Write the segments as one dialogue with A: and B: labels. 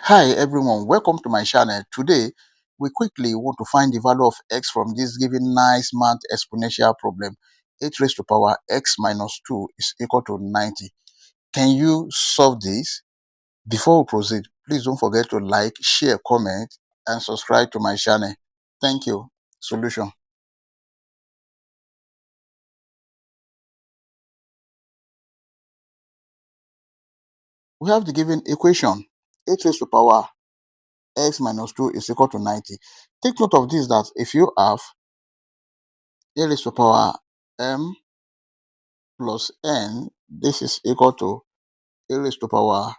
A: Hi everyone, welcome to my channel. Today, we quickly want to find the value of x from this given nice math exponential problem. 8 raised to power x minus 2 is equal to 90. Can you solve this? Before we proceed, please don't forget to like, share, comment, and subscribe to my channel. Thank you. Solution. We have the given equation. 8 raised to power x minus 2 is equal to 90. Take note of this, that if you have a raised to power m plus n, this is equal to a raised to power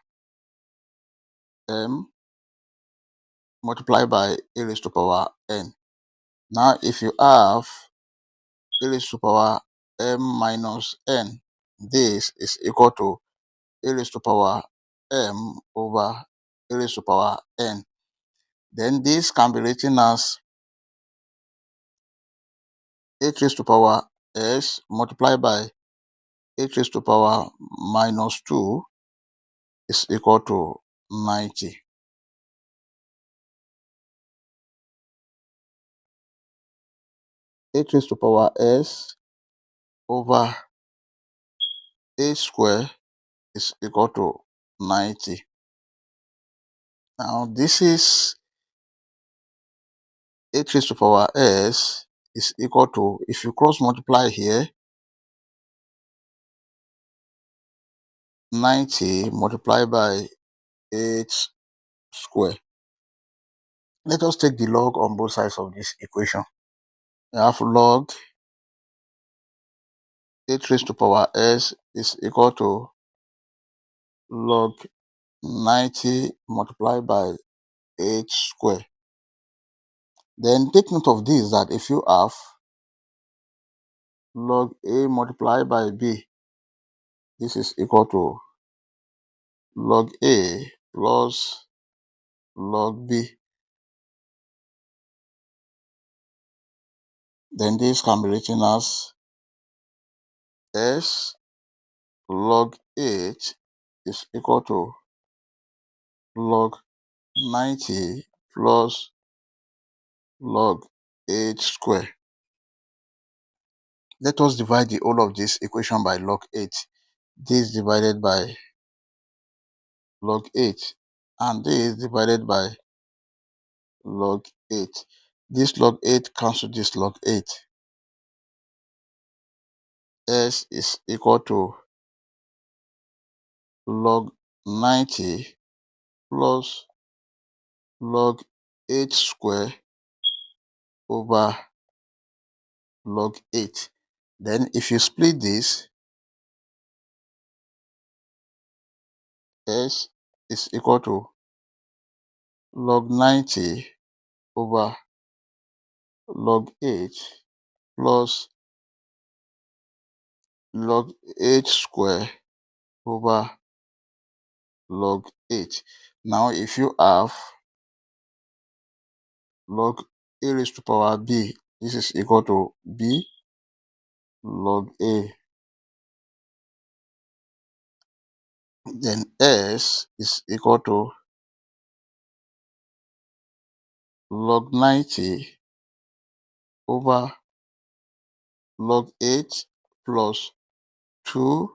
A: m multiplied by a raised to power n. Now, if you have a raised to power m minus n, this is equal to a raised to power m over a raised to power n. Then this can be written as 8 raised to power s multiplied by 8 raised to power minus 2 is equal to 90. Eight raised to power s over a square is equal to 90. Now, this is 8 raised to power s is equal to, if you cross multiply here, 90 multiplied by 8 square. Let us take the log on both sides of this equation. We have log 8 raised to power s is equal to log 90 multiplied by 8 square. Then take note of this, that if you have log a multiplied by b, this is equal to log a plus log b. Then this can be written as s log 8 is equal to log 90 plus log 8 square. Let us divide the whole of this equation by log 8. This divided by log 8, and this divided by log 8. This log 8 cancel this log 8. S is equal to log 90 plus log 8 square over log 8. Then if you split this, s is equal to log 90 over log 8 plus log 8 square over log 8. Now, if you have log a raised to power b, this is equal to b log a. Then s is equal to log 90 over log 8 plus 2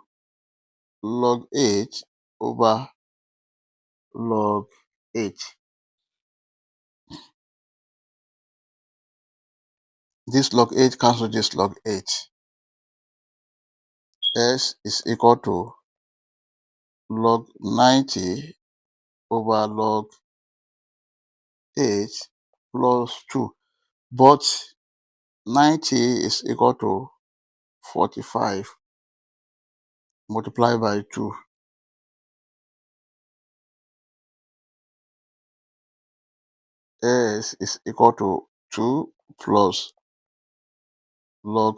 A: log 8 over log 8. This log 8 cancel this log 8. S is equal to log 90 over log 8 plus 2. But 90 is equal to 45 multiplied by 2. S is equal to 2 plus log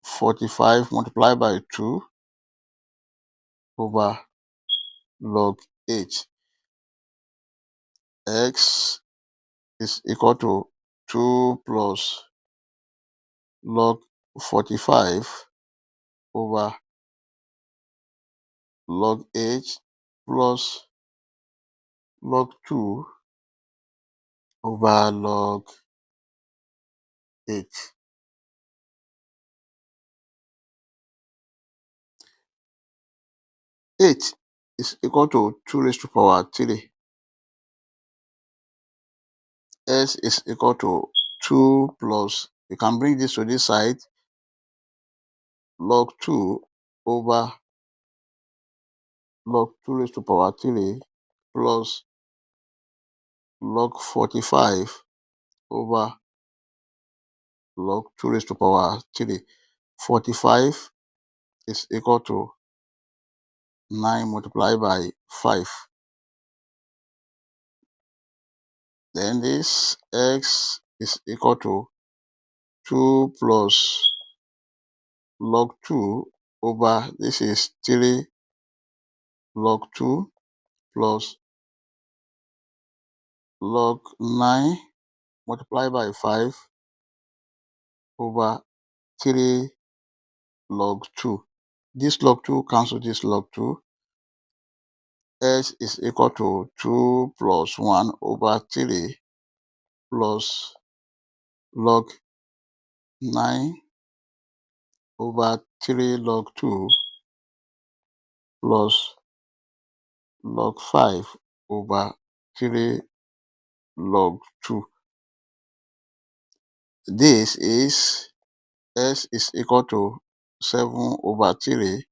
A: 45 multiplied by 2 over log 8. X is equal to 2 plus log 45 over log 8 plus log 2 over log 8. 8 is equal to 2 raised to power 3. S is equal to 2 plus, you can bring this to this side, log 2 over log 2 raised to power 3 plus log 45 over log 2 raised to power 3. 45 is equal to 9 multiplied by 5. Then this x is equal to 2 plus log 2 over, this is 3 log 2 plus log 9 multiplied by 5 over 3 log 2. This log 2 cancel this log 2. S is equal to 2 plus 1 over 3 plus log 9 over 3 log 2 plus log 5 over 3 log 2. This is S is equal to 7 over 3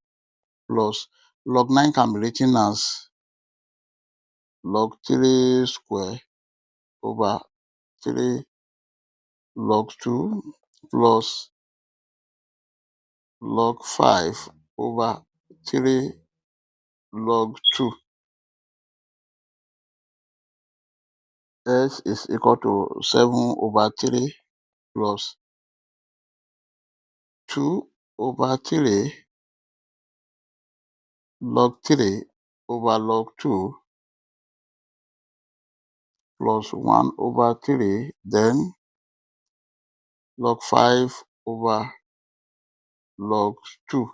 A: plus log 9 can be written as log 3 square over 3 log 2 plus log 5 over 3 log 2. S is equal to 7 over 3 plus 2 over 3 log 3 over log 2 plus 1 over 3, then log 5 over log 2.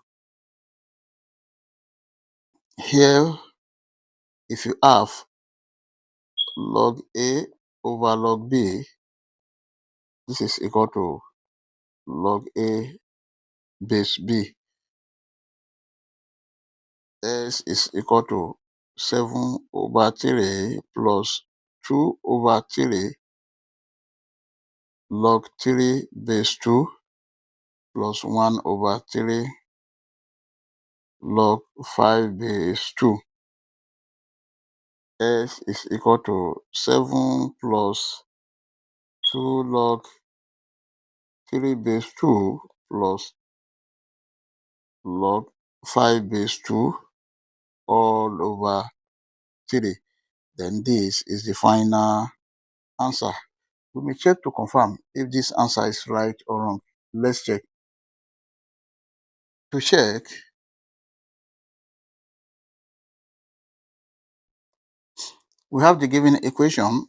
A: Here, if you have log A over log B, this is equal to log A base B. S is equal to 7 over 3 plus 2 over 3 log 3 base 2 plus 1 over 3 log 5 base 2. S is equal to 7 plus 2 log 3 base 2 plus log 5 base 2 all over 3. Then this is the final answer. We may check to confirm if this answer is right or wrong. Let's check. To check, we have the given equation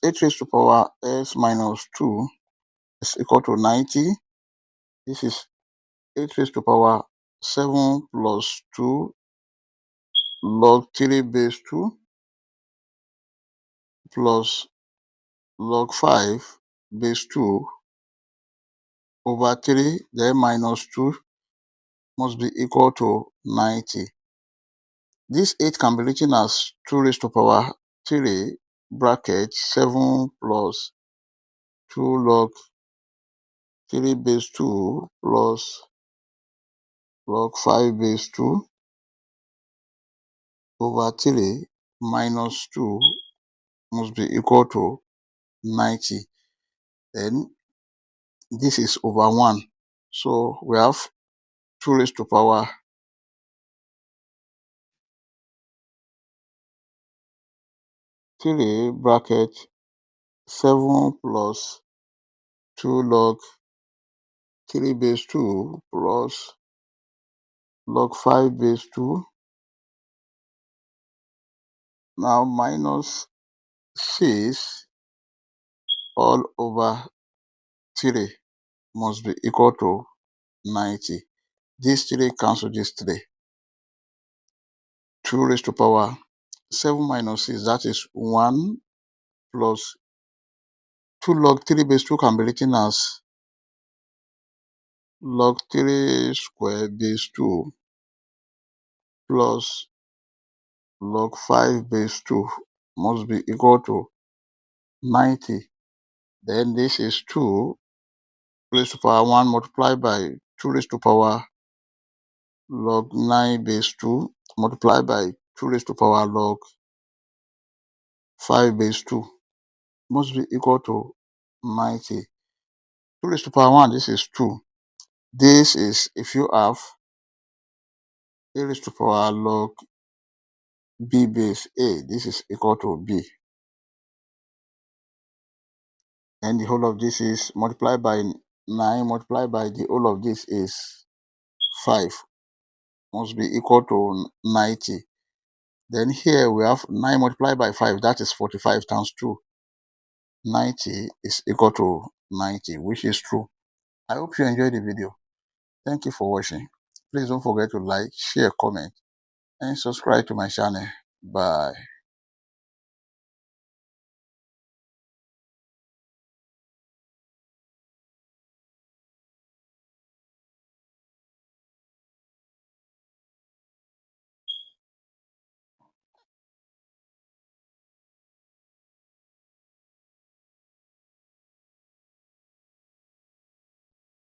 A: 8 raised to power s minus 2 is equal to 90. This is 8 raised to power 7 plus 2 log 3 base 2 plus log 5 base 2 over 3, then minus 2 must be equal to 90. This 8 can be written as 2 raised to power 3 bracket 7 plus 2 log 3 base 2 plus log 5 base 2 over 3 minus 2 must be equal to 90. Then this is over 1. So we have 2 raised to power 3 bracket 7 plus 2 log 3 base 2 plus log 5 base 2. Now minus 6 all over 3 must be equal to 90. This 3 cancel this 3. 2 raised to power 7 minus 6, that is 1 plus 2 log 3 base 2 can be written as log 3 square base 2 plus log 5 base 2 must be equal to 90. Then this is 2 raised to power 1 multiplied by 2 raised to power log 9 base 2 multiplied by 2 raised to power log 5 base 2 must be equal to 90. 2 raised to power 1, this is 2. This is, if you have a raised to power log b base a, this is equal to b. And the whole of this is multiplied by 9 multiplied by the whole of this is 5 must be equal to 90. Then here we have 9 multiplied by 5, that is 45 times 2. 90 is equal to 90, which is true. I hope you enjoyed the video. Thank you for watching. Please don't forget to like, share, comment, and subscribe to my channel. Bye.